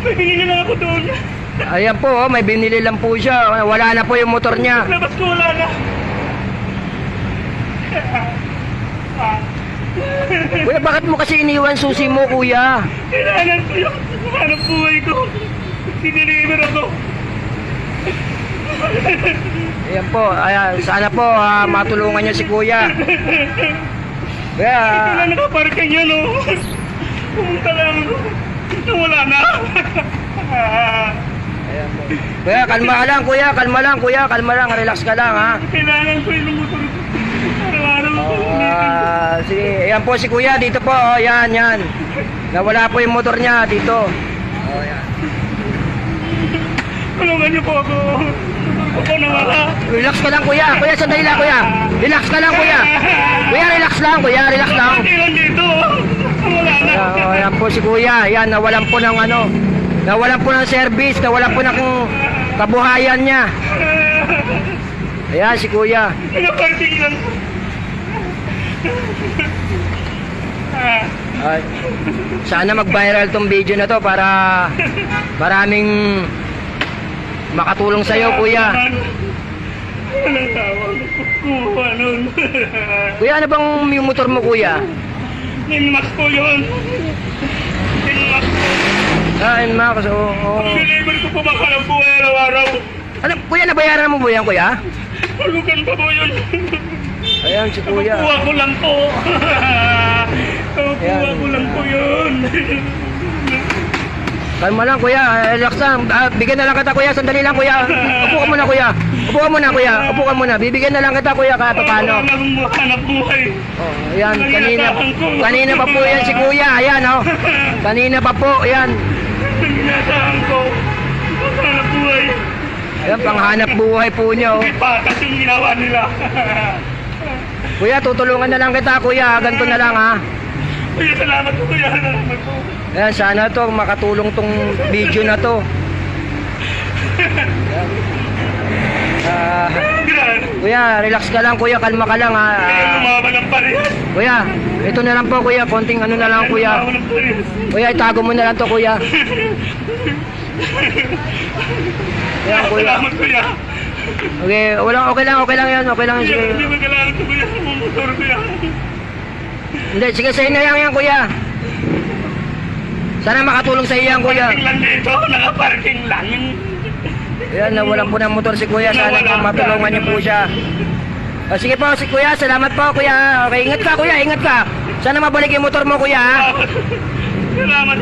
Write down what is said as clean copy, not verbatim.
Hihingi na ako doon. Ayan po, oh, may binili lang po siya. Wala na po yung motor niya. Labas ko, wala na. Kuya, bakit mo kasi iniwan susi mo, kuya? Kailangan ko yung hanap buhay ko. Siniliver ako. Ayan po, ayan, sana po matulungan niyo si kuya. Kuya, Wala nakaparking yan, oh. Pumunta lang ako. Nawala na. ayan po. Kuya, kalma lang, kuya, kalma lang, kuya, kalma lang, relax ka lang, ha? Kailangan ko yung motor ko. Araw-araw ko lang Sige, ayan po si kuya, dito po, oh, yan, yan. Nawala po yung motor niya, dito. Oh, yan. Tulungan niyo po ako. Ako nawala. Relax ka lang, kuya. Kuya, sandali lang, kuya. Relax ka lang, kuya. Kuya, relax lang, kuya, relax lang. Hindi lang dito. Wala na. Ayan po si kuya, yan, nawalan po ng ano, nawalan po ng service, nawalan po ng kabuhayan niya. Ayan si kuya. Nakaparking lang. Ay, sana mag-viral tong video na to para maraming makatulong sa iyo, kuya. Walang tawag. Kuha nun. Kuya, ano bang yung motor mo, kuya? Ninmax po yun. Ninmax po. Max, oo. Deliver ko po makalang buhay araw-araw. Ano, kuya, nabayaran mo po yan, kuya? Hulugan pa po yun. Ayan si kuya. Nakukuha ko lang po. Nakukuha ko lang po yun. Kalma lang, kuya. Relax lang. Bigyan na lang kita, kuya. Sandali lang, kuya. Upo ka muna, kuya. Upo ka muna, kuya. Upo ka muna. Bibigyan na lang kita, kuya, kahit paano. Wala akong hanap buhay. Oh, ayan. Kanina pa po yan si kuya. Ayan, oh. Kanina pa po, ayan. Ginasaan ko. Hanap buhay. Ayan, panghanap buhay po niya, oh. May patas yung ginawa nila. Kuya, tutulungan na lang kita, kuya. Ganito na lang, ha. Kuya, salamat po kuya. Salamat po. Ayan, sana to makatulong tong video na to. Grabe. Kuya, relax ka lang, kuya. Kalma ka lang, ha. Kaya lumaban ng parehas. Kuya, ito na lang po, kuya. Konting ano na lang, kuya. Lumaban ng parehas. Kuya, itago mo na lang to, kuya. Ayan, kuya. Salamat kuya. Okay, okay lang yan. Okay lang yan, sige. Hindi mo kailangan ko kuya. Motor kuya. Hindi, sige, sa'yo na yan, kuya. Sana makatulong sa iyo yan, kuya. Parking lang dito. Nakaparking lang. Ayan, nawalan po ng motor si kuya. Sana po matulungan niyo po siya. O, sige po, si kuya. Salamat po, kuya. Okay, ingat ka, kuya. Ingat ka. Sana mabalik yung motor mo, kuya. Ha? Salamat.